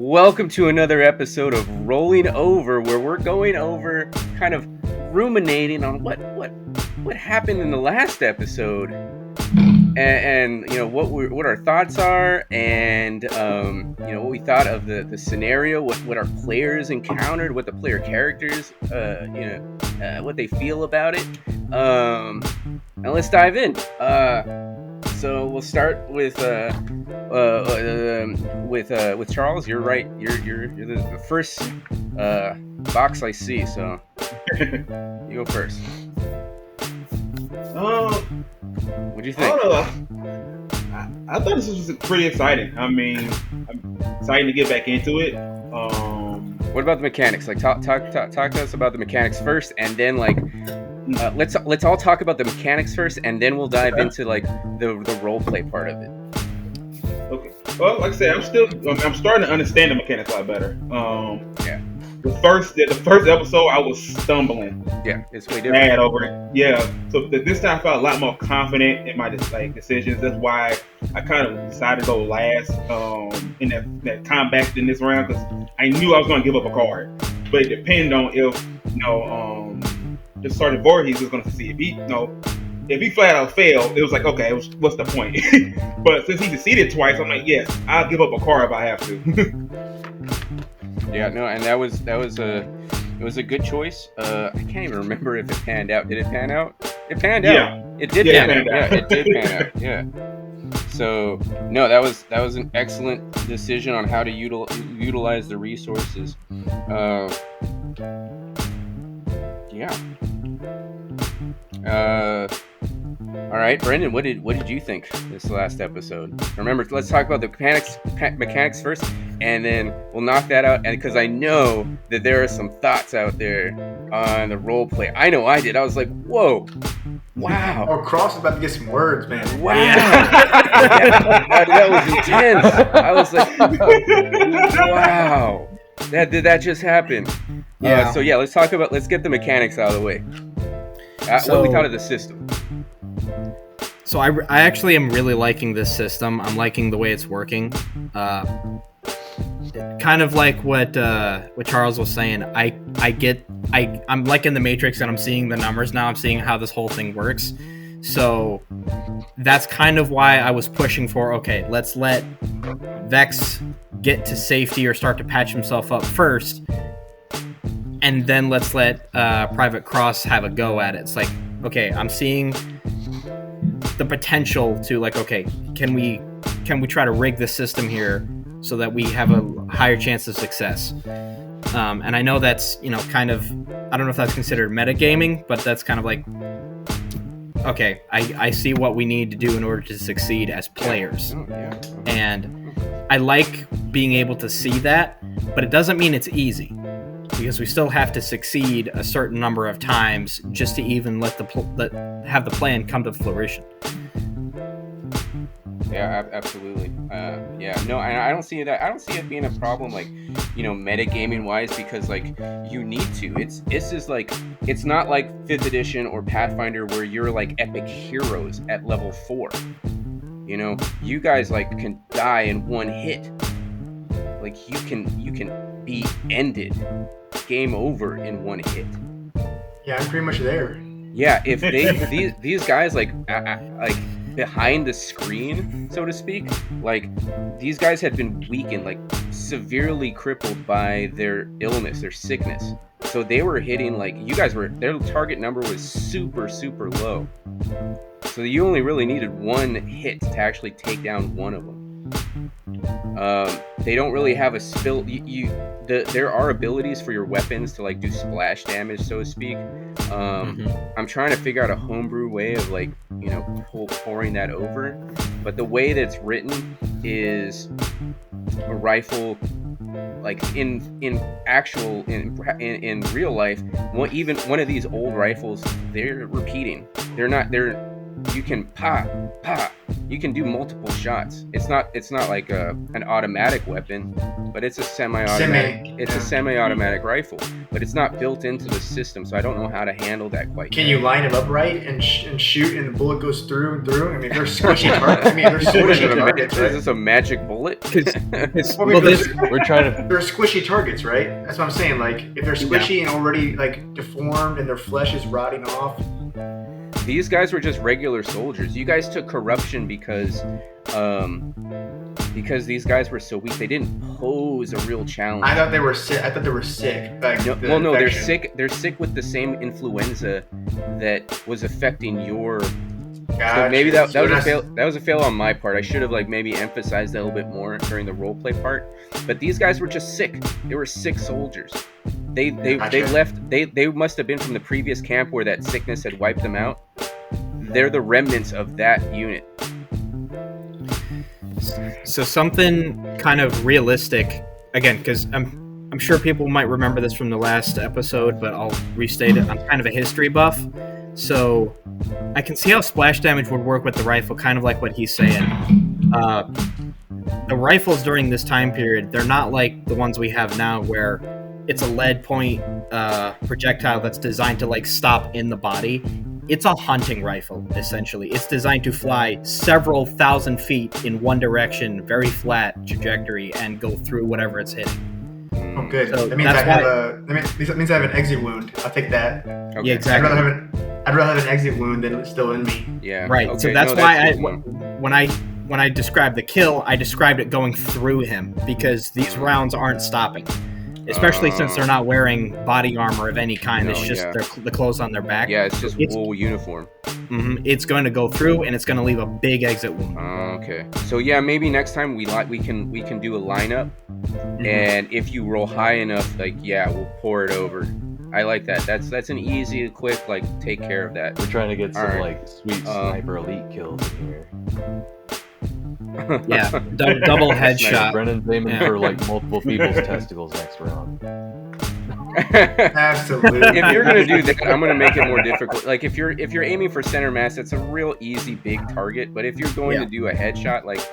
Welcome to another episode of Rolling Over, where we're going over, kind of ruminating on what happened in the last episode, and you know what our thoughts are, and what we thought of the scenario, what our players encountered, what the player characters, what they feel about it. And let's dive in. So we'll start with Charles. You're right. You're the first box I see. So you go first. What do you think? I thought this was pretty exciting. I mean, I'm excited to get back into it. What about the mechanics? Like, talk to us about the mechanics first, and then let's all talk about the mechanics first, and then we'll dive into like the role play part of it. Okay. Well, like I said, I'm starting to understand the mechanics a lot better. Yeah. The first episode, I was stumbling. Yeah, it's way different. Bad over it. Yeah. So this time, I felt a lot more confident in my decisions. That's why I kind of decided to go last in that combat in this round, because I knew I was going to give up a card, but it depended on if Sergeant Voorhees was going to succeed. If he flat out failed, it was like, okay, what's the point? But since he succeeded twice, I'm like, yes, I'll give up a card if I have to. Yeah, no, and it was a good choice. I can't even remember if it panned out. Did it pan out? It panned out. It did pan out. Yeah, it did pan out. Yeah. So no, that was an excellent decision on how to utilize the resources. Yeah. All right, Brendan, what did you think this last episode? Remember, let's talk about the mechanics first, and then we'll knock that out. And because I know that there are some thoughts out there on the role play. I know I did. I was like, whoa, wow. Oh, Cross is about to get some words, man. Wow. That was intense. I was like, wow. Did that just happen? Yeah. Let's get the mechanics out of the way. What we thought of the system. So I actually am really liking this system. I'm liking the way it's working. Kind of like what Charles was saying. I'm like in the Matrix, and I'm seeing the numbers now. I'm seeing how this whole thing works. So that's kind of why I was pushing for, okay, let's let Vex get to safety or start to patch himself up first, and then let's let Private Cross have a go at it. It's like, okay, I'm seeing the potential to, like, okay, can we try to rig the system here so that we have a higher chance of success? And I know that's, kind of, I don't know if that's considered metagaming, but that's kind of like, okay, I see what we need to do in order to succeed as players. And I like being able to see that, but it doesn't mean it's easy, because we still have to succeed a certain number of times just to even have the plan come to fruition. Yeah, absolutely. No, and I don't see that. I don't see it being a problem, like, metagaming wise, because like you need to. It's just like, it's not like 5th edition or Pathfinder where you're like epic heroes at level 4. You guys like can die in one hit. Like you can be ended, game over in one hit. Yeah, I'm pretty much there. Yeah, if these guys like behind the screen, so to speak, like these guys had been weakened, like severely crippled by their illness, their sickness. So they were hitting, like, their target number was super, super low. So you only really needed one hit to actually take down one of them. They don't really have a spill. There are abilities for your weapons to like do splash damage, so to speak. I'm trying to figure out a homebrew way of like, pouring that over. But the way that it's written is a rifle, like in real life, even one of these old rifles, they're repeating. you can pop. You can do multiple shots. It's not like an automatic weapon, but it's a semi-automatic. It's a semi-automatic rifle, but it's not built into the system, so I don't know how to handle that quite. Can you line it up right and shoot, and the bullet goes through and through? I mean, they're squishy targets. Is this a magic bullet? We're trying to. They're squishy targets, right? That's what I'm saying. Like, if they're squishy and already like deformed and their flesh is rotting off. These guys were just regular soldiers. You guys took corruption because these guys were so weak. They didn't pose a real challenge. I thought they were sick. Like, no, they're sick. They're sick with the same influenza that was affecting your. Gotcha. So maybe that was a fail. That was a fail on my part. I should have like maybe emphasized that a little bit more during the roleplay part. But these guys were just sick. They were sick soldiers. They left. They must have been from the previous camp where that sickness had wiped them out. They're the remnants of that unit. So something kind of realistic, again, because I'm sure people might remember this from the last episode, but I'll restate it. I'm kind of a history buff, so I can see how splash damage would work with the rifle, kind of like what he's saying. The rifles during this time period, they're not like the ones we have now, where it's a lead point projectile that's designed to like stop in the body. It's a hunting rifle, essentially. It's designed to fly several thousand feet in one direction, very flat trajectory, and go through whatever it's hitting. Oh, good. So that means that means I have an exit wound. I'll take that. Okay. Yeah, exactly. I'd rather have an exit wound than it's still in me. Yeah. Right. Okay, So that's no, why good. when I described the kill, I described it going through him, because these rounds aren't stopping. Especially since they're not wearing body armor of any kind. It's just the clothes on their back. Yeah, it's just wool uniform. Mm-hmm, it's going to go through, and it's going to leave a big exit wound. Okay. So yeah, maybe next time we can do a lineup, and if you roll high enough, like we'll pour it over. I like that. That's an easy, quick, like take care of that. We're trying to get some right. like sweet sniper elite kills in here. Yeah, double headshot. Brennan's aiming for like multiple people's testicles next round. Absolutely. If you're gonna do that, I'm gonna make it more difficult. Like if you're aiming for center mass, it's a real easy big target. But if you're going to do a headshot, like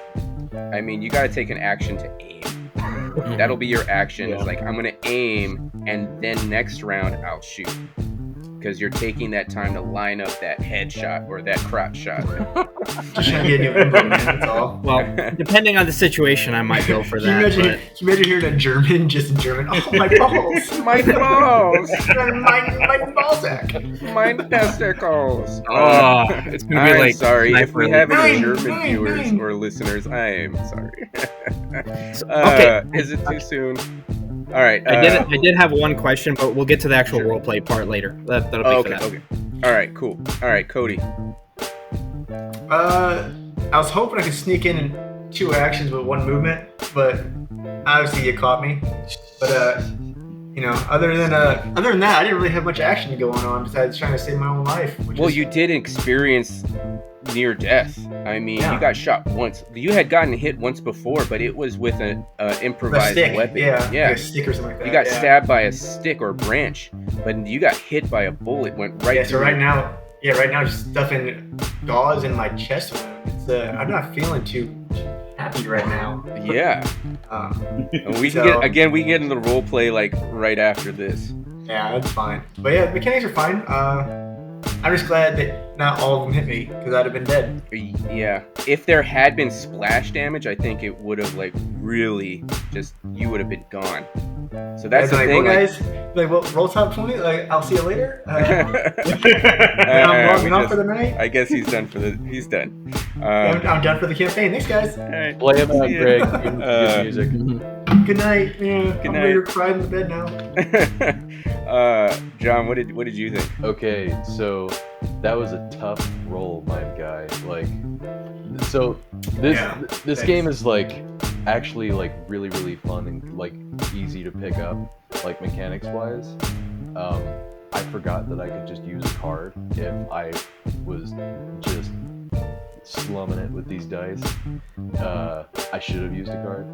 I mean, you gotta take an action to aim. That'll be your action. It's like I'm gonna aim, and then next round I'll shoot. Because you're taking that time to line up that headshot or that crotch shot. Just trying to get a new emblem, man. That's all. Well, depending on the situation, I might go for that. Can you imagine hearing a German, just in German? Oh, my balls! My balls! my ballsack! My testicles! Oh, it's gonna be I'm like. sorry if we have any Nine, German nine, viewers nine. or listeners. I am sorry. Okay. Is it too soon? All right. I did have one question, but we'll get to the actual roleplay part later. That'll be for that. Okay. All right. Cool. All right, Cody. I was hoping I could sneak in 2 actions with 1 movement, but obviously you caught me. But other than that, I didn't really have much action going on besides trying to save my own life. You did experience near death. I mean, you got shot once. You had gotten hit once before, but it was with an improvised weapon. Yeah. Like a stick or something like that. You got stabbed by a stick or branch, but you got hit by a bullet. Went right. Yeah. So right now, just stuffing gauze in my chest wound. I'm not feeling too happy right now. Yeah. And we can get into the role play like right after this. Yeah, that's fine. But yeah, mechanics are fine. I'm just glad that not all of them hit me, because I'd have been dead. Yeah. If there had been splash damage, I think it would have like really just you would have been gone. So that's the thing. Well, guys, roll top 20. Like, I'll see you later. I'm logging off for the night. I guess he's done He's done. I'm done for the campaign. Thanks, guys. All right. Play him out, Greg. Good music. Good night. Yeah, I'm ready to cry in the bed now. John, what did you think? Okay, so that was a tough roll, my guy. Like, so this game is like actually like really, really fun and like easy to pick up, like mechanics wise. I forgot that I could just use a card if I was just slumming it with these dice. I should have used a card,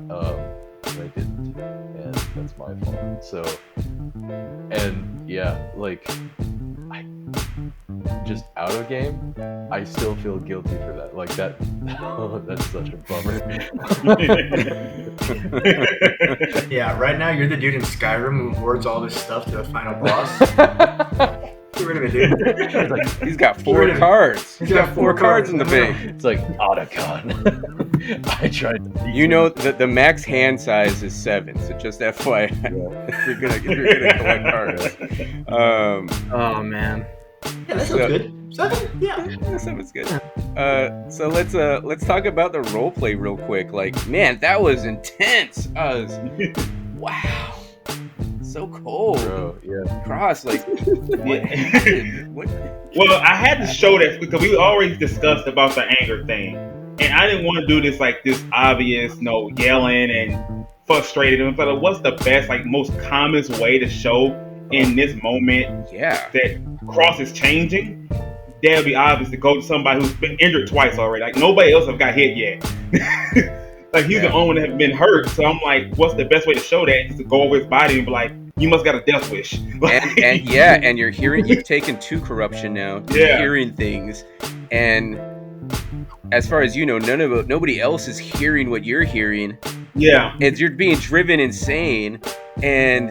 but I didn't, and that's my fault. So, and yeah, like just out of game, I still feel guilty for that. Like that, oh, that's such a bummer. Yeah, right now you're the dude in Skyrim who hoards all this stuff to the final boss. Get rid of it, dude. He's got 4 cards. He's got 4 cards in the bank. It's like Otacon. I tried. You know the max hand size is 7, so just FYI, if you're gonna collect cards. Oh man. Yeah, that sounds good. 7? Yeah. 7's good. So let's talk about the roleplay real quick. Like, man, that was intense. Wow. So cold. Bro, yeah. Cross, like, what? Well, I had to show that because we already discussed about the anger thing, and I didn't want to do this like this obvious, yelling and frustrated. And I thought, what's the best, like, most commonest way to show in this moment that Cross is changing? That'd be obvious to go to somebody who's been injured twice already. Like, nobody else have got hit yet. Like, he's the only one that have been hurt. So I'm like, what's the best way to show that? Is to go over his body and be like, you must got a death wish. and you're hearing, you've taken 2 corruption now. You're hearing things, and as far as you know, nobody else is hearing what you're hearing. Yeah, you're being driven insane, and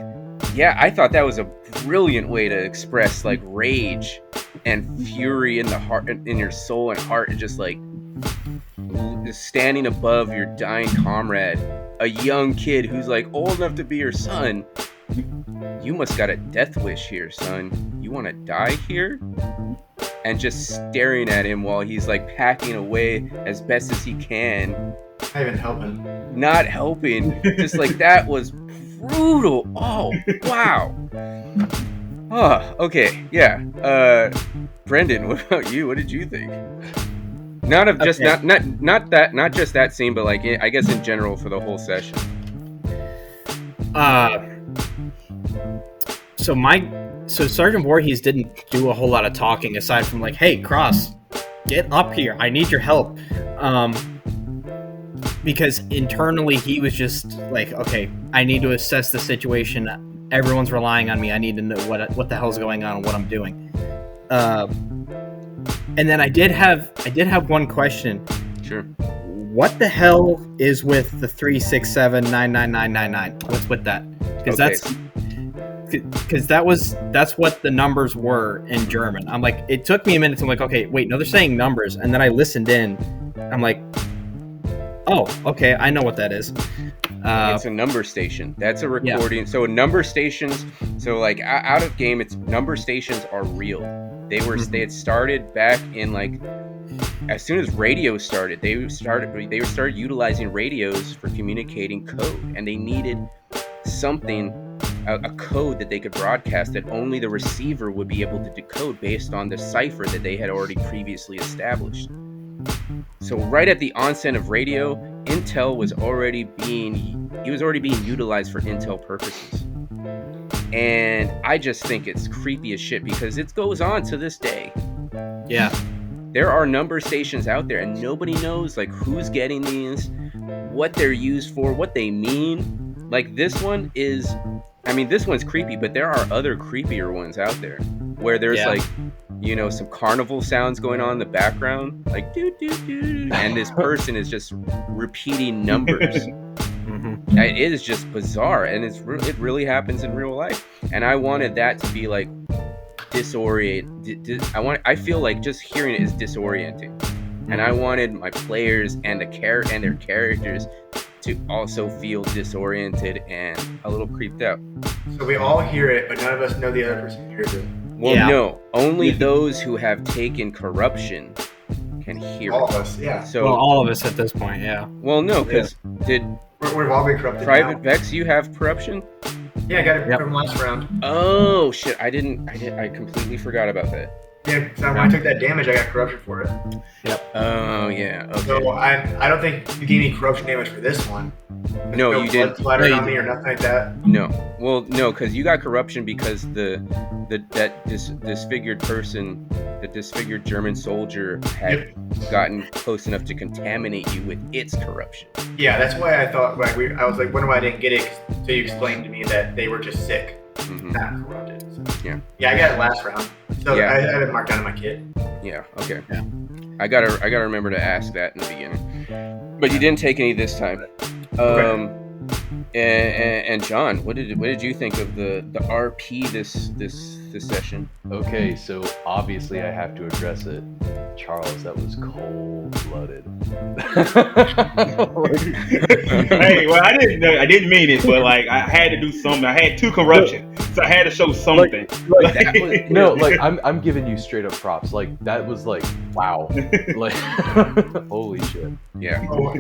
I thought that was a brilliant way to express like rage and fury in the heart, in your soul and heart, and just like just standing above your dying comrade, a young kid who's like old enough to be your son. You must got a death wish here, son. You want to die here? And just staring at him while he's like packing away as best as he can. Not helping. Just like, that was brutal. Oh, wow. Oh, okay. Yeah. Brendan, what about you? What did you think? Not just that scene, but like, I guess in general for the whole session. So Sergeant Voorhees didn't do a whole lot of talking aside from like, hey, Cross, get up here. I need your help. Because internally he was just like, okay, I need to assess the situation. Everyone's relying on me. I need to know what the hell's going on and what I'm doing. And then I did have one question. Sure. What the hell is with the 367-99999? What's with that? Because that's what the numbers were in German. I'm like, it took me a minute to like, okay, wait, no, they're saying numbers, and then I listened in. I'm like, oh, okay, I know what that is. It's a number station. That's a recording. Yeah. So number stations. So like out of game, it's number stations are real. They had started back in like, as soon as radio started, they started utilizing radios for communicating code, and they needed something, a code that they could broadcast that only the receiver would be able to decode based on the cipher that they had already previously established. So right at the onset of radio, Intel was already being utilized for Intel purposes. And I just think it's creepy as shit because it goes on to this day. Yeah. There are number stations out there and nobody knows like who's getting these, what they're used for, what they mean. Like this one's creepy, but there are other creepier ones out there where there's like, some carnival sounds going on in the background, like doo doo doo, and this person is just repeating numbers. Mm-hmm. It is just bizarre, and it really happens in real life. And I wanted that to be like I feel like just hearing it is disorienting, and I wanted my players and their characters to also feel disoriented and a little creeped out. So we all hear it, but none of us know the other person hears it. Well, no, only those who have taken corruption can hear all it. All of us, yeah. So all of us at this point, yeah. Well, no, because we've all been corrupted. Private now. Vex, you have corruption? Yeah, I got it from last round. Oh shit! I completely forgot about that. Yeah, so when I took that damage, I got corruption for it. Yep. Oh yeah. Okay. So I don't think you gave me corruption damage for this one. No, you didn't. Splattered on me or nothing like that. No. Well, no, because you got corruption because that disfigured person, the disfigured German soldier, had gotten close enough to contaminate you with its corruption. Yeah, that's why I thought I was like, wonder why I didn't get it. So you explained to me that they were just sick, not corrupted. So. Yeah. Yeah, I got it last round. So Yeah. I had it marked down in my kit. Yeah. Okay. Yeah. I gotta remember to ask that in the beginning. But you didn't take any this time. And John, what did you think of the RP this session? Okay, so obviously I have to address it. Charles, that was cold-blooded. Hey, well, I didn't mean it, but like I had to do something. I had 2 corruption, so I had to show something. No, like I'm giving you straight up props. Like that was like wow. Like holy shit. Yeah. Oh,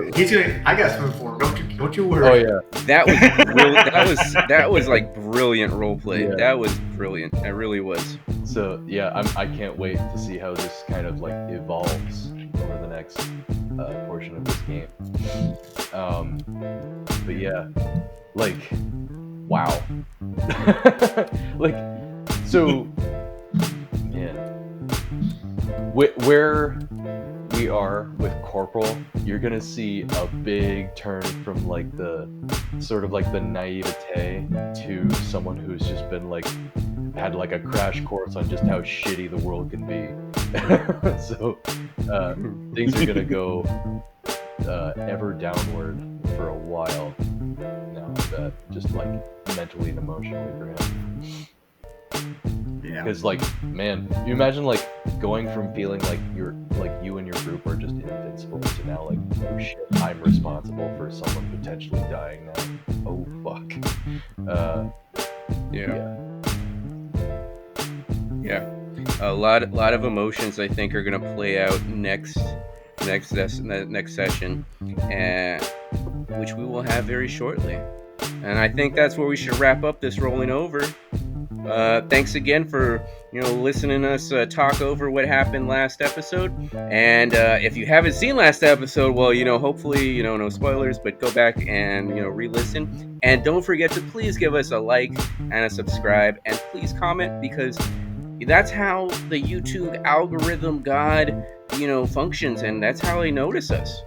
I got something for him. Don't you worry. Oh yeah. That was like brilliant role play. Yeah. That was brilliant. That really was. So yeah, I can't wait to see how this kind of like evolves over the next portion of this game. But yeah, like wow. Like so, man. Where we are with Corporal, you're gonna see a big turn from like the sort of like the naivete to someone who's just been like had like a crash course on just how shitty the world can be. So things are gonna go ever downward for a while now. That just like mentally and emotionally for him. Yeah. Because like, man, you imagine like going from feeling like you're like you and your group are just invincible to now like, oh shit, I'm responsible for someone potentially dying now. Oh fuck. Yeah. A lot of emotions I think are gonna play out next session, and which we will have very shortly. And I think that's where we should wrap up this rolling over. Thanks again for listening to us talk over what happened last episode. And if you haven't seen last episode, well, hopefully no spoilers, but go back and re-listen. And don't forget to please give us a like and a subscribe, and please comment, because that's how the YouTube algorithm god functions, and that's how they notice us.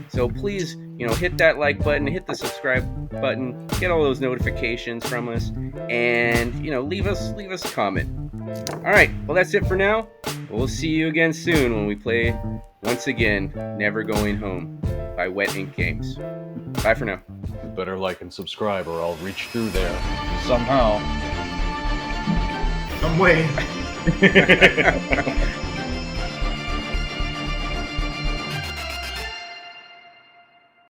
So please hit that like button, hit the subscribe button, get all those notifications from us, and leave us a comment. All right, well, that's it for now. We'll see you again soon when we play once again Never Going Home by wetinkgames. Bye for now. You better like and subscribe or I'll reach through there. Somehow. Some way.